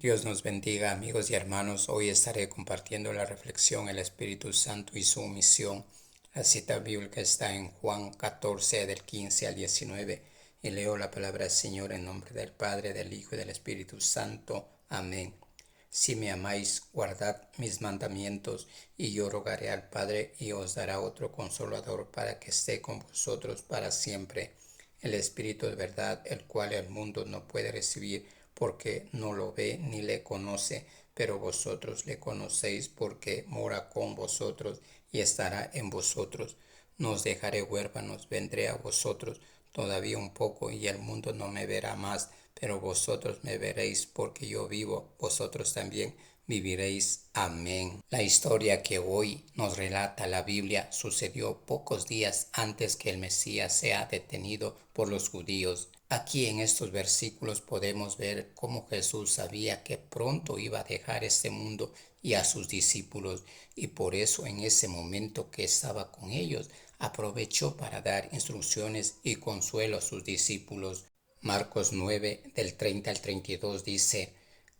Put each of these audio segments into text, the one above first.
Dios nos bendiga, amigos y hermanos. Hoy estaré compartiendo la reflexión El Espíritu Santo y su misión. La cita bíblica está en Juan 14, del 15 al 19, y leo la palabra del Señor en nombre del Padre, del Hijo y del Espíritu Santo. Amén. Si me amáis, guardad mis mandamientos, y yo rogaré al Padre, y os dará otro consolador para que esté con vosotros para siempre, el Espíritu de verdad, el cual el mundo no puede recibir, porque no lo ve ni le conoce, pero vosotros le conocéis, porque mora con vosotros y estará en vosotros. No os dejaré huérfanos, vendré a vosotros todavía un poco, y el mundo no me verá más, pero vosotros me veréis, porque yo vivo, vosotros también viviréis. Amén. La historia que hoy nos relata la Biblia sucedió pocos días antes que el Mesías sea detenido por los judíos. Aquí en estos versículos podemos ver cómo Jesús sabía que pronto iba a dejar este mundo y a sus discípulos, y por eso en ese momento que estaba con ellos aprovechó para dar instrucciones y consuelo a sus discípulos. Marcos 9, del 30 al 32 dice: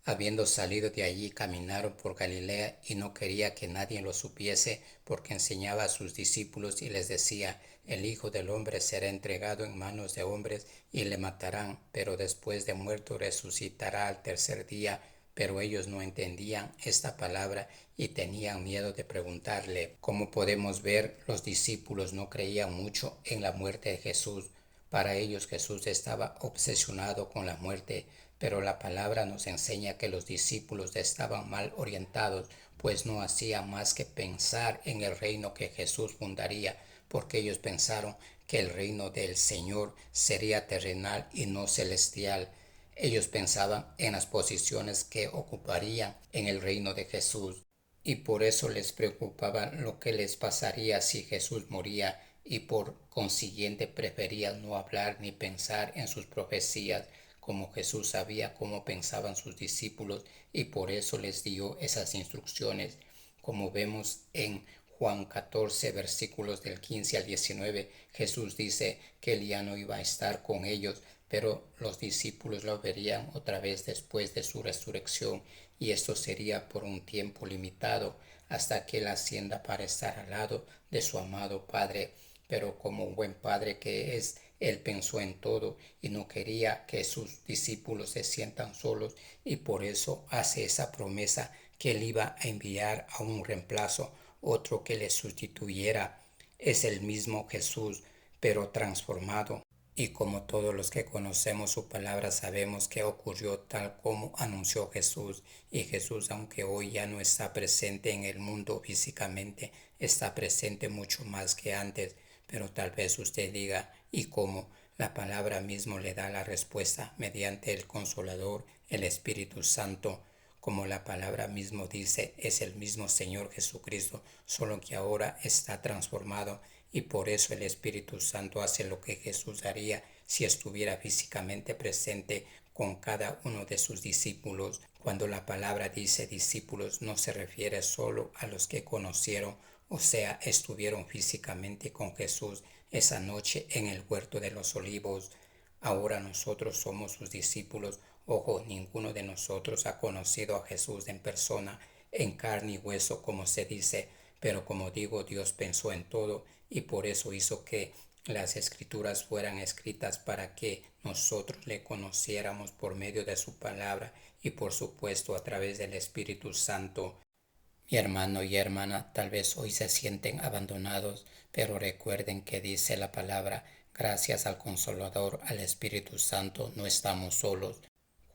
Habiendo salido de allí, caminaron por Galilea, y no quería que nadie lo supiese, porque enseñaba a sus discípulos y les decía: El Hijo del Hombre será entregado en manos de hombres, y le matarán, pero después de muerto resucitará al tercer día. Pero ellos no entendían esta palabra y tenían miedo de preguntarle. Como podemos ver, los discípulos no creían mucho en la muerte de Jesús. Para ellos Jesús estaba obsesionado con la muerte, pero la palabra nos enseña que los discípulos estaban mal orientados, pues no hacían más que pensar en el reino que Jesús fundaría, porque ellos pensaron que el reino del Señor sería terrenal y no celestial. Ellos pensaban en las posiciones que ocuparían en el reino de Jesús, y por eso les preocupaba lo que les pasaría si Jesús moría, y por consiguiente preferían no hablar ni pensar en sus profecías, como Jesús sabía cómo pensaban sus discípulos, y por eso les dio esas instrucciones. Como vemos en Juan 14, versículos del 15 al 19, Jesús dice que él ya no iba a estar con ellos, pero los discípulos lo verían otra vez después de su resurrección, y esto sería por un tiempo limitado, hasta que él ascienda para estar al lado de su amado Padre. Pero como un buen padre que es, él pensó en todo y no quería que sus discípulos se sientan solos, y por eso hace esa promesa que él iba a enviar a un reemplazo, otro que le sustituyera. Es el mismo Jesús, pero transformado. Y como todos los que conocemos su palabra sabemos que ocurrió tal como anunció Jesús. Y Jesús, aunque hoy ya no está presente en el mundo físicamente, está presente mucho más que antes. Pero tal vez usted diga: ¿y cómo? La palabra mismo le da la respuesta mediante el Consolador, el Espíritu Santo. Como la palabra mismo dice, es el mismo Señor Jesucristo, solo que ahora está transformado, y por eso el Espíritu Santo hace lo que Jesús haría si estuviera físicamente presente con cada uno de sus discípulos. Cuando la palabra dice discípulos, no se refiere solo a los que conocieron, o sea, estuvieron físicamente con Jesús esa noche en el huerto de los olivos. Ahora nosotros somos sus discípulos. Ojo, ninguno de nosotros ha conocido a Jesús en persona, en carne y hueso, como se dice, pero como digo, Dios pensó en todo, y por eso hizo que las escrituras fueran escritas para que nosotros le conociéramos por medio de su palabra, y por supuesto a través del Espíritu Santo. Mi hermano y hermana, tal vez hoy se sienten abandonados, pero recuerden que dice la palabra: gracias al Consolador, al Espíritu Santo, no estamos solos.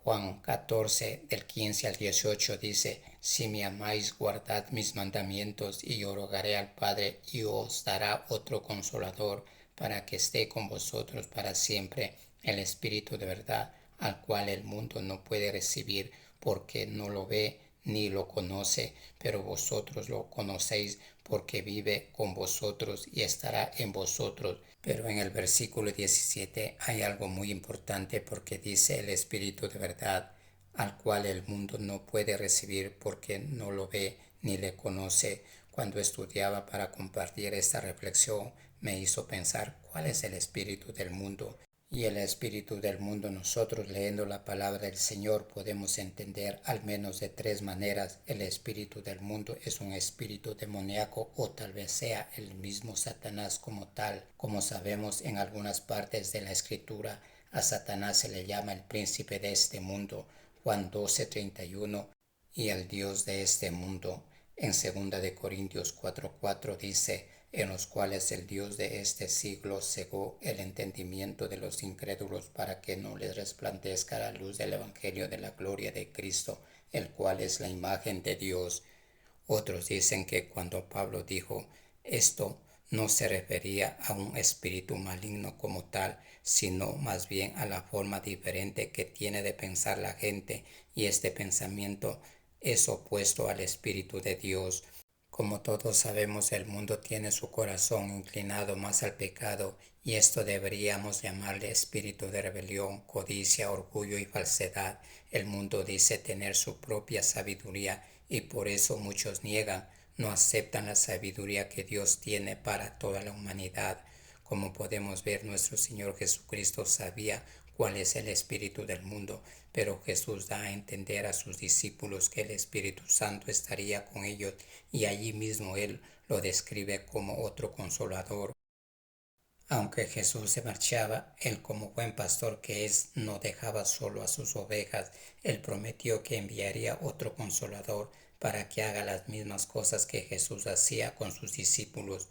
Juan 14, del 15 al 18 dice: Si me amáis, guardad mis mandamientos, y yo rogaré al Padre, y os dará otro Consolador, para que esté con vosotros para siempre, el Espíritu de verdad, al cual el mundo no puede recibir, porque no lo ve ni lo conoce, pero vosotros lo conocéis, porque vive con vosotros y estará en vosotros. Pero en el versículo 17 hay algo muy importante, porque dice el Espíritu de verdad, al cual el mundo no puede recibir porque no lo ve ni le conoce. Cuando estudiaba para compartir esta reflexión, me hizo pensar cuál es el espíritu del mundo. y el espíritu del mundo. Nosotros leyendo la palabra del Señor podemos entender al menos de tres maneras. El espíritu del mundo es un espíritu demoníaco o tal vez sea el mismo Satanás como tal. Como sabemos en algunas partes de la escritura, a Satanás se le llama el príncipe de este mundo, Juan 12:31, y el Dios de este mundo. En 2 de Corintios 4:4 dice, en los cuales el Dios de este siglo cegó el entendimiento de los incrédulos para que no les resplandezca la luz del Evangelio de la gloria de Cristo, el cual es la imagen de Dios. Otros dicen que cuando Pablo dijo esto, no se refería a un espíritu maligno como tal, sino más bien a la forma diferente que tiene de pensar la gente, y este pensamiento es opuesto al Espíritu de Dios. Como todos sabemos, el mundo tiene su corazón inclinado más al pecado, y esto deberíamos llamarle espíritu de rebelión, codicia, orgullo y falsedad. El mundo dice tener su propia sabiduría, y por eso muchos niegan, no aceptan la sabiduría que Dios tiene para toda la humanidad. Como podemos ver, nuestro Señor Jesucristo sabía cuál es el espíritu del mundo, pero Jesús da a entender a sus discípulos que el Espíritu Santo estaría con ellos, y allí mismo Él lo describe como otro consolador. Aunque Jesús se marchaba, Él como buen pastor que es, no dejaba solo a sus ovejas. Él prometió que enviaría otro consolador para que haga las mismas cosas que Jesús hacía con sus discípulos.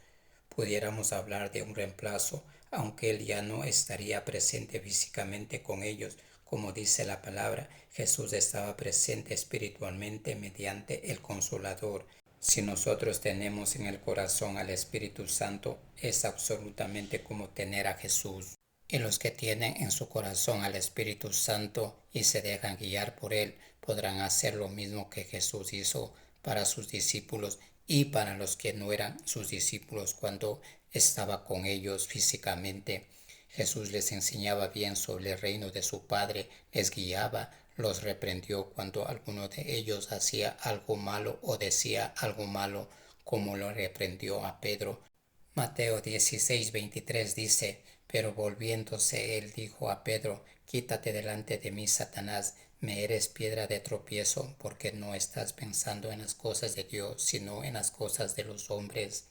Pudiéramos hablar de un reemplazo, aunque Él ya no estaría presente físicamente con ellos. Como dice la palabra, Jesús estaba presente espiritualmente mediante el Consolador. Si nosotros tenemos en el corazón al Espíritu Santo, es absolutamente como tener a Jesús. Y los que tienen en su corazón al Espíritu Santo y se dejan guiar por Él, podrán hacer lo mismo que Jesús hizo para sus discípulos y para los que no eran sus discípulos cuando estaba con ellos físicamente. Jesús les enseñaba bien sobre el reino de su Padre, les guiaba, los reprendió cuando alguno de ellos hacía algo malo o decía algo malo, como lo reprendió a Pedro. Mateo 16:23 dice, pero volviéndose él dijo a Pedro, quítate delante de mí, Satanás, me eres piedra de tropiezo, porque no estás pensando en las cosas de Dios, sino en las cosas de los hombres.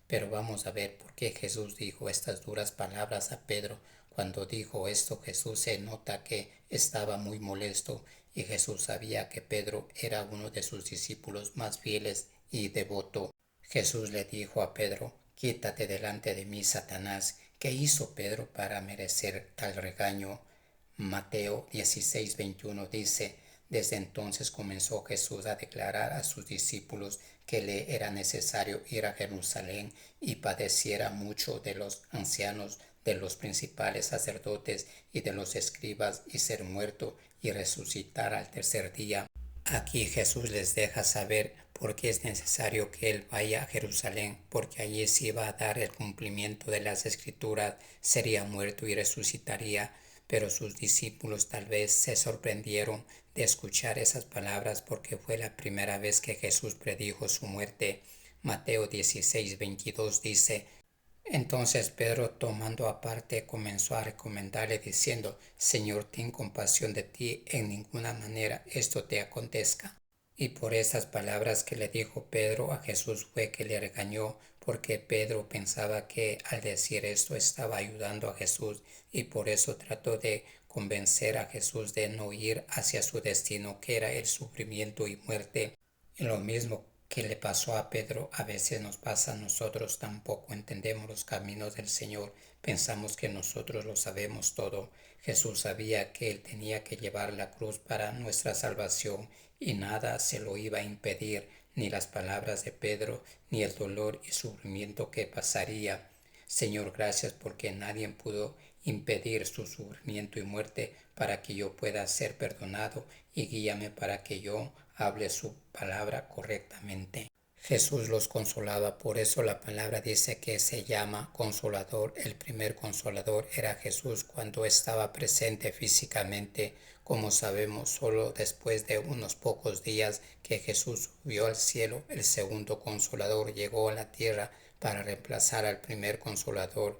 Pero vamos a ver por qué Jesús dijo estas duras palabras a Pedro. Cuando dijo esto, Jesús se nota que estaba muy molesto, y Jesús sabía que Pedro era uno de sus discípulos más fieles y devoto. Jesús le dijo a Pedro, quítate delante de mí, Satanás. ¿Qué hizo Pedro para merecer tal regaño? Mateo 16:21 dice, desde entonces comenzó Jesús a declarar a sus discípulos que le era necesario ir a Jerusalén y padeciera mucho de los ancianos, de los principales sacerdotes y de los escribas, y ser muerto y resucitar al tercer día. Aquí Jesús les deja saber por qué es necesario que Él vaya a Jerusalén, porque allí se iba a dar el cumplimiento de las Escrituras, sería muerto y resucitaría. Pero sus discípulos tal vez se sorprendieron de escuchar esas palabras porque fue la primera vez que Jesús predijo su muerte. Mateo 16:22 dice, entonces Pedro, tomando aparte, comenzó a recomendarle diciendo, Señor, ten compasión de ti, en ninguna manera esto te acontezca. Y por esas palabras que le dijo Pedro a Jesús fue que le regañó, porque Pedro pensaba que al decir esto estaba ayudando a Jesús, y por eso trató de convencer a Jesús de no ir hacia su destino, que era el sufrimiento y muerte. Y lo mismo que le pasó a Pedro, a veces nos pasa a nosotros. Tampoco entendemos los caminos del Señor, pensamos que nosotros lo sabemos todo. Jesús sabía que Él tenía que llevar la cruz para nuestra salvación, y nada se lo iba a impedir, ni las palabras de Pedro, ni el dolor y sufrimiento que pasaría. Señor, gracias porque nadie pudo impedir su sufrimiento y muerte para que yo pueda ser perdonado, y guíame para que yo hable su palabra correctamente. Jesús los consolaba, por eso la palabra dice que se llama consolador. El primer consolador era Jesús cuando estaba presente físicamente. Como sabemos, solo después de unos pocos días que Jesús subió al cielo, el segundo consolador llegó a la tierra para reemplazar al primer consolador.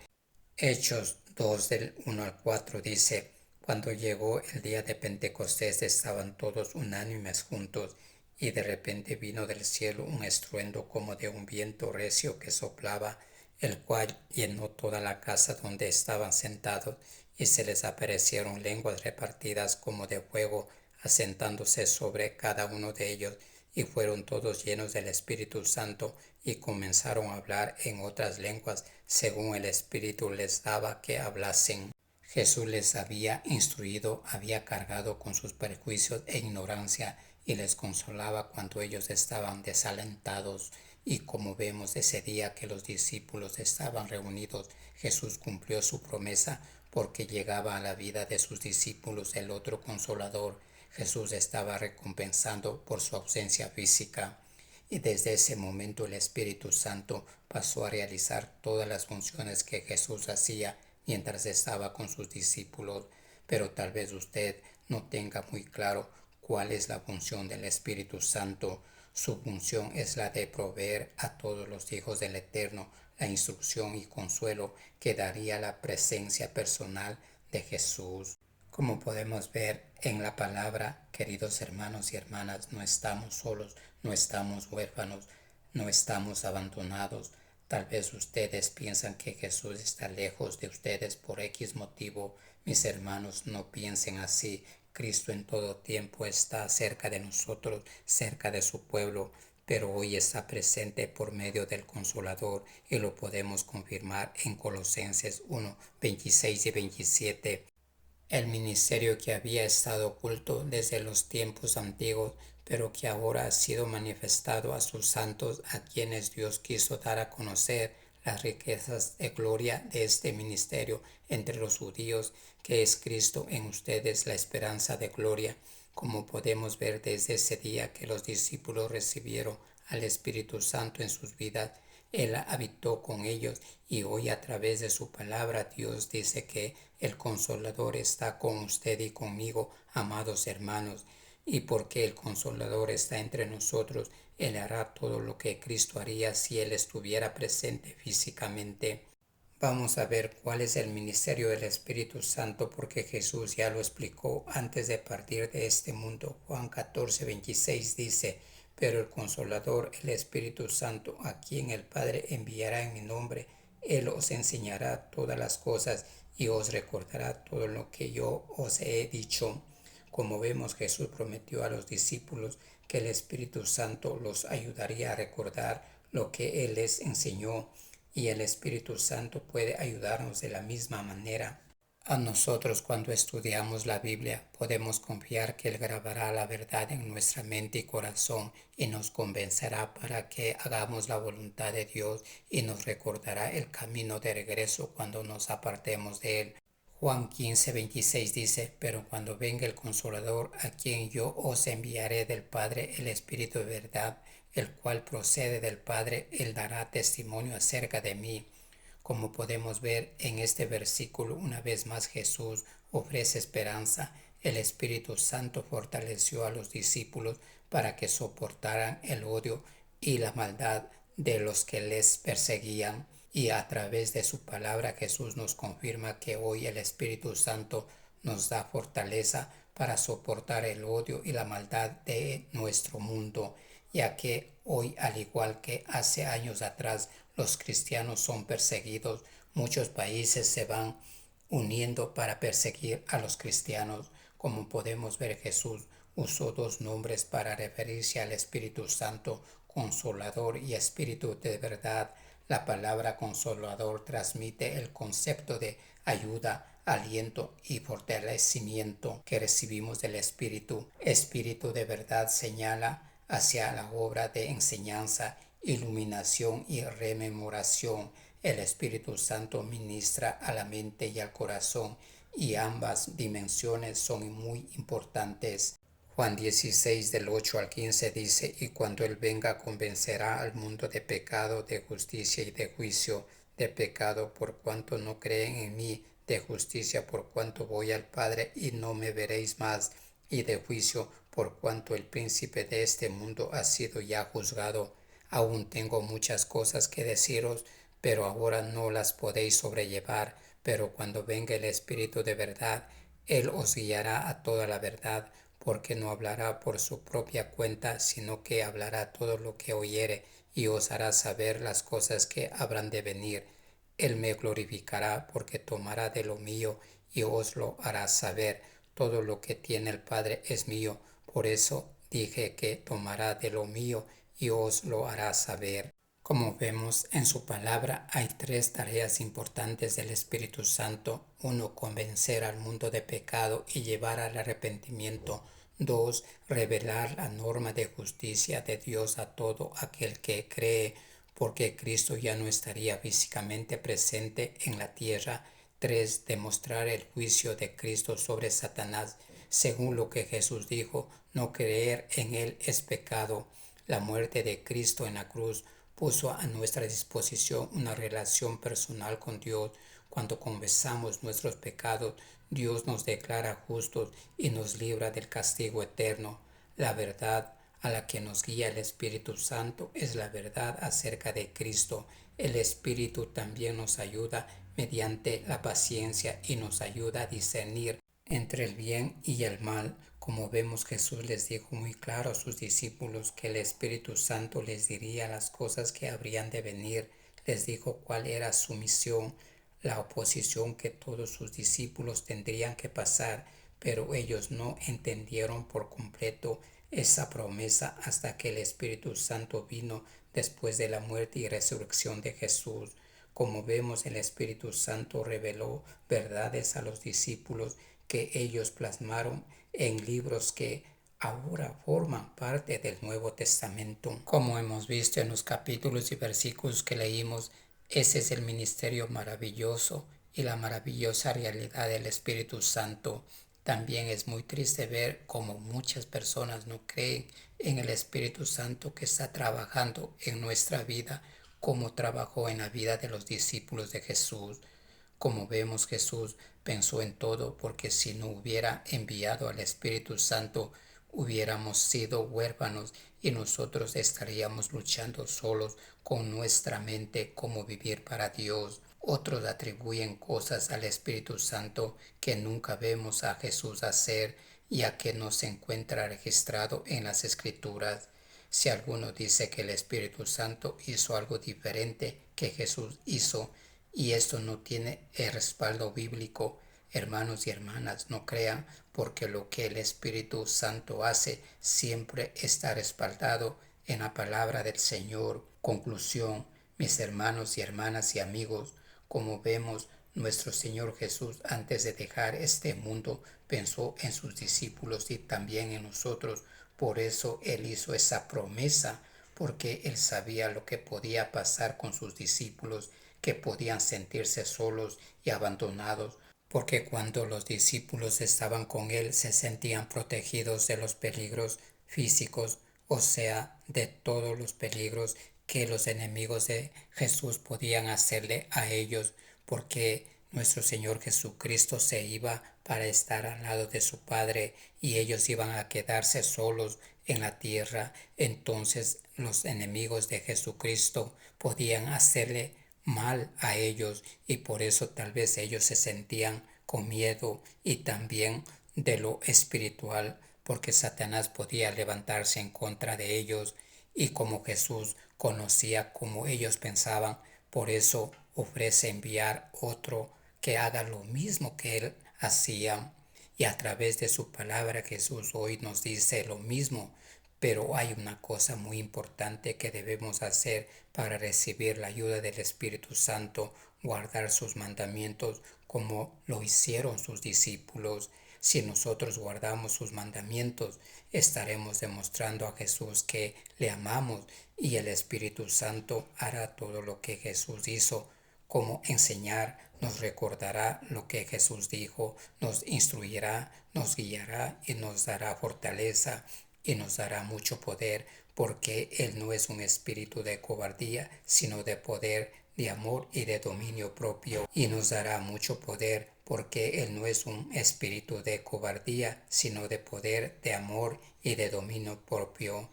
Hechos 2 del 1 al 4 dice: Cuando llegó el día de Pentecostés estaban todos unánimes juntos, y de repente vino del cielo un estruendo como de un viento recio que soplaba, el cual llenó toda la casa donde estaban sentados, y se les aparecieron lenguas repartidas como de fuego, asentándose sobre cada uno de ellos, y fueron todos llenos del Espíritu Santo, y comenzaron a hablar en otras lenguas, según el Espíritu les daba que hablasen. Jesús les había instruido, había cargado con sus prejuicios e ignorancia, y les consolaba cuando ellos estaban desalentados. Y como vemos ese día que los discípulos estaban reunidos, Jesús cumplió su promesa, porque llegaba a la vida de sus discípulos el otro Consolador. Jesús estaba recompensando por su ausencia física. Y desde ese momento el Espíritu Santo pasó a realizar todas las funciones que Jesús hacía mientras estaba con sus discípulos. Pero tal vez usted no tenga muy claro cuál es la función del Espíritu Santo. Su función es la de proveer a todos los hijos del Eterno la instrucción y consuelo que daría la presencia personal de Jesús. Como podemos ver en la palabra, queridos hermanos y hermanas, no estamos solos, no estamos huérfanos, no estamos abandonados. Tal vez ustedes piensan que Jesús está lejos de ustedes por X motivo. Mis hermanos, no piensen así. Cristo en todo tiempo está cerca de nosotros, cerca de su pueblo, pero hoy está presente por medio del Consolador, y lo podemos confirmar en Colosenses 1, 26 y 27. El ministerio que había estado oculto desde los tiempos antiguos, pero que ahora ha sido manifestado a sus santos, a quienes Dios quiso dar a conocer las riquezas de gloria de este ministerio entre los judíos, que es Cristo en ustedes, la esperanza de gloria. Como podemos ver desde ese día que los discípulos recibieron al Espíritu Santo en sus vidas, Él habitó con ellos, y hoy a través de su palabra Dios dice que el Consolador está con usted y conmigo, amados hermanos. Y porque el Consolador está entre nosotros, Él hará todo lo que Cristo haría si Él estuviera presente físicamente. Vamos a ver cuál es el ministerio del Espíritu Santo, porque Jesús ya lo explicó antes de partir de este mundo. Juan 14, 26 dice: Pero el Consolador, el Espíritu Santo, a quien el Padre enviará en mi nombre, Él os enseñará todas las cosas y os recordará todo lo que yo os he dicho. Como vemos, Jesús prometió a los discípulos que el Espíritu Santo los ayudaría a recordar lo que Él les enseñó, y el Espíritu Santo puede ayudarnos de la misma manera. A nosotros, cuando estudiamos la Biblia, podemos confiar que Él grabará la verdad en nuestra mente y corazón, y nos convencerá para que hagamos la voluntad de Dios, y nos recordará el camino de regreso cuando nos apartemos de Él. Juan 15, 26 dice: Pero cuando venga el Consolador, a quien yo os enviaré del Padre, el Espíritu de verdad, el cual procede del Padre, Él dará testimonio acerca de mí. Como podemos ver en este versículo, una vez más Jesús ofrece esperanza. El Espíritu Santo fortaleció a los discípulos para que soportaran el odio y la maldad de los que les perseguían. Y a través de su palabra Jesús nos confirma que hoy el Espíritu Santo nos da fortaleza para soportar el odio y la maldad de nuestro mundo, ya que hoy, al igual que hace años atrás, los cristianos son perseguidos. Muchos países se van uniendo para perseguir a los cristianos. Como podemos ver, Jesús usó dos nombres para referirse al Espíritu Santo: Consolador y Espíritu de verdad. La palabra Consolador transmite el concepto de ayuda, aliento y fortalecimiento que recibimos del Espíritu. Espíritu de verdad señala hacia la obra de enseñanza, iluminación y rememoración. El Espíritu Santo ministra a la mente y al corazón, y ambas dimensiones son muy importantes. Juan 16 del 8 al 15 dice: Y cuando Él venga convencerá al mundo de pecado, de justicia y de juicio. De pecado por cuanto no creen en mí, de justicia por cuanto voy al Padre y no me veréis más, y de juicio por cuanto el príncipe de este mundo ha sido ya juzgado. Aún tengo muchas cosas que deciros, pero ahora no las podéis sobrellevar. pero cuando venga el Espíritu de verdad, Él os guiará a toda la verdad, porque no hablará por su propia cuenta, sino que hablará todo lo que oyere, y os hará saber las cosas que habrán de venir. Él me glorificará, porque tomará de lo mío y os lo hará saber. Todo lo que tiene el Padre es mío, por eso dije que tomará de lo mío y os lo hará saber. Como vemos en su palabra, hay tres tareas importantes del Espíritu Santo. Uno, convencer al mundo de pecado y llevar al arrepentimiento. Dos, revelar la norma de justicia de Dios a todo aquel que cree, porque Cristo ya no estaría físicamente presente en la tierra. Tres, demostrar el juicio de Cristo sobre Satanás. Según lo que Jesús dijo, no creer en Él es pecado. La muerte de Cristo en la cruz puso a nuestra disposición una relación personal con Dios. Cuando confesamos nuestros pecados, Dios nos declara justos y nos libra del castigo eterno. La verdad a la que nos guía el Espíritu Santo es la verdad acerca de Cristo. El Espíritu también nos ayuda mediante la paciencia y nos ayuda a discernir entre el bien y el mal. Como vemos, Jesús les dijo muy claro a sus discípulos que el Espíritu Santo les diría las cosas que habrían de venir. Les dijo cuál era su misión, la oposición que todos sus discípulos tendrían que pasar, pero ellos no entendieron por completo esa promesa hasta que el Espíritu Santo vino después de la muerte y resurrección de Jesús. Como vemos, el Espíritu Santo reveló verdades a los discípulos que ellos plasmaron en libros que ahora forman parte del Nuevo Testamento. Como hemos visto en los capítulos y versículos que leímos, ese es el ministerio maravilloso y la maravillosa realidad del Espíritu Santo. También es muy triste ver cómo muchas personas no creen en el Espíritu Santo que está trabajando en nuestra vida, como trabajó en la vida de los discípulos de Jesús. Como vemos, Jesús pensó en todo, porque si no hubiera enviado al Espíritu Santo, hubiéramos sido huérfanos y nosotros estaríamos luchando solos con nuestra mente cómo vivir para Dios. Otros atribuyen cosas al Espíritu Santo que nunca vemos a Jesús hacer, ya que no se encuentra registrado en las Escrituras. Si alguno dice que el Espíritu Santo hizo algo diferente que Jesús hizo, y esto no tiene el respaldo bíblico, hermanos y hermanas, no crean, porque lo que el Espíritu Santo hace siempre está respaldado en la palabra del Señor. Conclusión, mis hermanos y hermanas y amigos, como vemos, nuestro Señor Jesús, antes de dejar este mundo, pensó en sus discípulos y también en nosotros. Por eso Él hizo esa promesa, porque Él sabía lo que podía pasar con sus discípulos, que podían sentirse solos y abandonados, porque cuando los discípulos estaban con Él se sentían protegidos de los peligros físicos, o sea, de todos los peligros que los enemigos de Jesús podían hacerle a ellos, porque nuestro Señor Jesucristo se iba para estar al lado de su Padre y ellos iban a quedarse solos en la tierra. Entonces los enemigos de Jesucristo podían hacerle mal a ellos y por eso tal vez ellos se sentían con miedo, y también de lo espiritual, porque Satanás podía levantarse en contra de ellos, y como Jesús conocía cómo ellos pensaban, por eso ofrece enviar otro que haga lo mismo que él hacía. Y a través de su palabra Jesús hoy nos dice lo mismo, pero hay una cosa muy importante que debemos hacer para recibir la ayuda del Espíritu Santo: guardar sus mandamientos como lo hicieron sus discípulos. Si nosotros guardamos sus mandamientos, estaremos demostrando a Jesús que le amamos, y el Espíritu Santo hará todo lo que Jesús hizo, como enseñar, nos recordará lo que Jesús dijo, nos instruirá, nos guiará y nos dará fortaleza y nos dará mucho poder, porque Él no es un espíritu de cobardía, sino de poder, de amor y de dominio propio. Y nos dará mucho poder, porque Él no es un espíritu de cobardía, sino de poder, de amor y de dominio propio.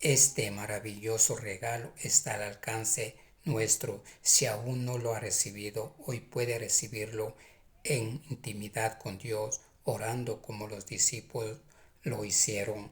Este maravilloso regalo está al alcance nuestro. Si aún no lo ha recibido, hoy puede recibirlo en intimidad con Dios, orando como los discípulos lo hicieron.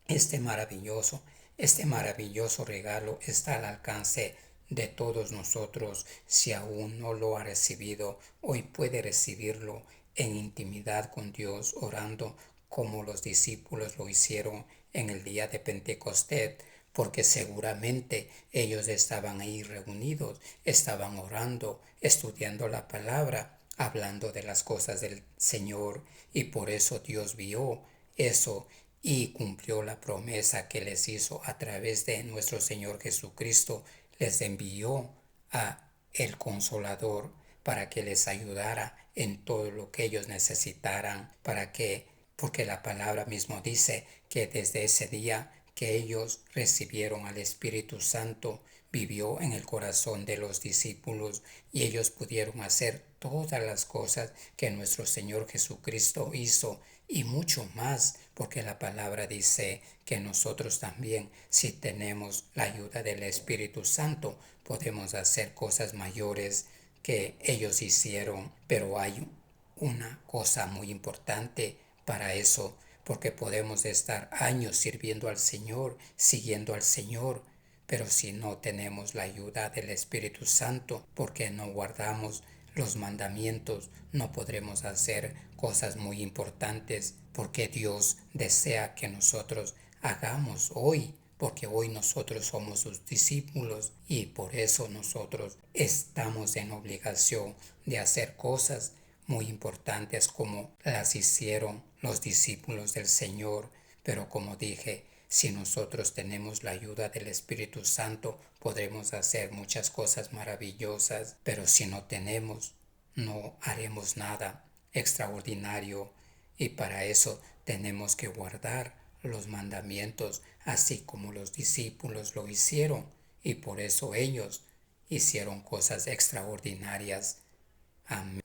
Este maravilloso, este maravilloso regalo está al alcance de todos nosotros. Si aún no lo ha recibido, hoy puede recibirlo en intimidad con Dios, orando como los discípulos lo hicieron en el día de Pentecostés, porque seguramente ellos estaban ahí reunidos, estaban orando, estudiando la palabra, hablando de las cosas del Señor, y por eso Dios vio eso y cumplió la promesa que les hizo a través de nuestro Señor Jesucristo. Les envió a el Consolador para que les ayudara en todo lo que ellos necesitaran, porque la palabra mismo dice que desde ese día que ellos recibieron al Espíritu Santo, vivió en el corazón de los discípulos y ellos pudieron hacer todas las cosas que nuestro Señor Jesucristo hizo y mucho más, porque la palabra dice que nosotros también, si tenemos la ayuda del Espíritu Santo, podemos hacer cosas mayores que ellos hicieron. Pero hay una cosa muy importante para eso, porque podemos estar años sirviendo al Señor, siguiendo al Señor, pero si no tenemos la ayuda del Espíritu Santo, porque no guardamos los mandamientos, no podremos hacer cosas muy importantes, porque Dios desea que nosotros hagamos hoy, porque hoy nosotros somos sus discípulos y por eso nosotros estamos en obligación de hacer cosas muy importantes como las hicieron los discípulos del Señor. Pero como dije, si nosotros tenemos la ayuda del Espíritu Santo, podremos hacer muchas cosas maravillosas, pero si no tenemos, no haremos nada extraordinario. Y para eso tenemos que guardar los mandamientos, así como los discípulos lo hicieron, y por eso ellos hicieron cosas extraordinarias.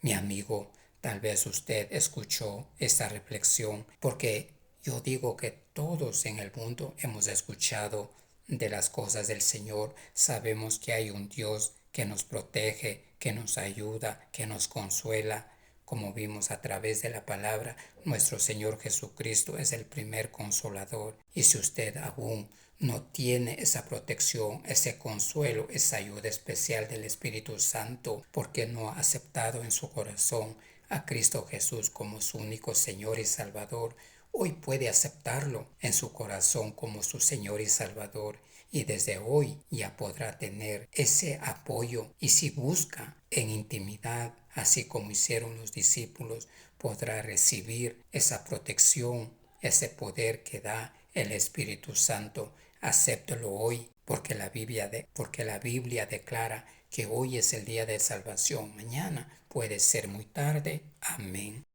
Mi amigo, tal vez usted escuchó esta reflexión, porque yo digo que todos en el mundo hemos escuchado de las cosas del Señor. Sabemos que hay un Dios que nos protege, que nos ayuda, que nos consuela. Como vimos a través de la palabra, nuestro Señor Jesucristo es el primer consolador. Y si usted aún no tiene esa protección, ese consuelo, esa ayuda especial del Espíritu Santo, porque no ha aceptado en su corazón a Cristo Jesús como su único Señor y Salvador, hoy puede aceptarlo en su corazón como su Señor y Salvador, y desde hoy ya podrá tener ese apoyo, y si busca en intimidad, así como hicieron los discípulos, podrá recibir esa protección, ese poder que da el Espíritu Santo. Acéptelo hoy, porque la Biblia declara que hoy es el día de salvación. Mañana puede ser muy tarde. Amén.